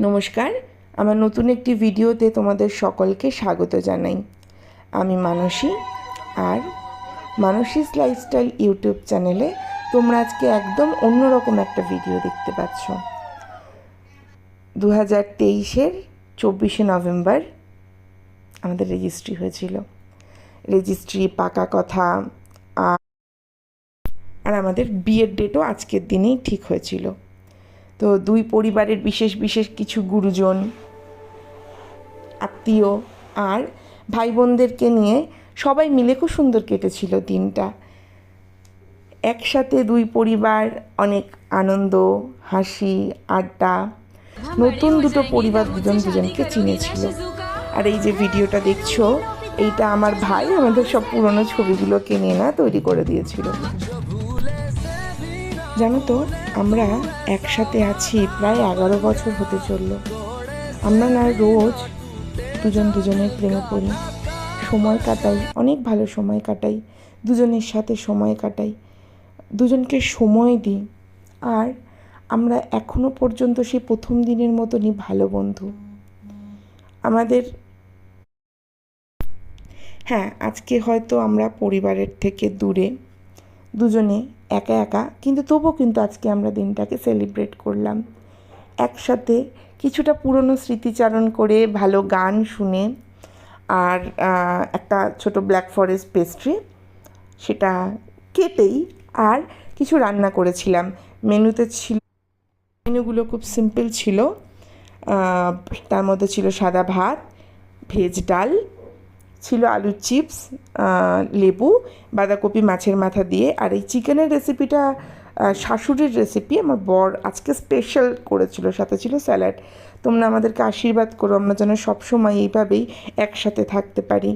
নমস্কার, আমার নতুন একটি ভিডিওতে তোমাদের সকলকে স্বাগত জানাই। আমি মানসী, আর মানসীস লাইফস্টাইল ইউটিউব চ্যানেলে তোমরা আজকে একদম অন্যরকম একটা ভিডিও দেখতে পাচ্ছ। 2023-এর 24শে নভেম্বর আমাদের রেজিস্ট্রি হয়েছিল। রেজিস্ট্রি, পাকা কথা আর আমাদের বিয়ের ডেটও আজকের দিনেই ঠিক হয়েছিল। তো দুই পরিবারের বিশেষ বিশেষ কিছু গুরুজন, আত্মীয় আর ভাই বোনদেরকে নিয়ে সবাই মিলে খুব সুন্দর কেটেছিল দিনটা। একসাথে দুই পরিবার, অনেক আনন্দ, হাসি, আড্ডা, নতুন দুটো পরিবার দুজন দুজনকে চিনেছিল। আর এই যে ভিডিওটা দেখছো, এইটা আমার ভাই আমাদের সব পুরনো ছবিগুলোকে নিয়ে তৈরি করে দিয়েছিল। জানো তো, আমরা একসাথে আছি প্রায় 11 বছর হতে চললো। আমরা রোজ দুজন দুজনের প্রেমে পড়ি, সময় কাটাই, অনেক ভালো সময় কাটাই, দুজনের সাথে সময় কাটাই, দুজনকে সময় দিই। আর আমরা এখনো পর্যন্ত সেই প্রথম দিনের মতনই ভালো বন্ধু আমাদের। হ্যাঁ, আজকে হয়তো আমরা পরিবারের থেকে দূরে, দুজনে একা একা, কিন্তু তবুও কিন্তু আজকে আমরা দিনটাকে সেলিব্রেট করলাম একসাথে, কিছুটা পুরনো স্মৃতিচারণ করে, ভালো গান শুনে, আর একটা ছোট ব্ল্যাক ফরেস্ট পেস্ট্রি সেটা কেটেই, আর কিছু রান্না করেছিলাম। মেনুতে ছিল, মেনুগুলো খুব সিম্পল ছিল। তার মধ্যে ছিল সাদা ভাত, ভেজ ডাল, ছিল আলুর চিপস, লেবু, বাঁধাকপি মাছের মাথা দিয়ে। আর এই চিকেনের রেসিপিটা শাশুড়ির রেসিপি, আমার বর আজকে স্পেশাল করেছিল, সাথে ছিল স্যালাড। তোমরা আমাদেরকে আশীর্বাদ করো, আমরা যেন সবসময় এইভাবেই একসাথে থাকতে পারি।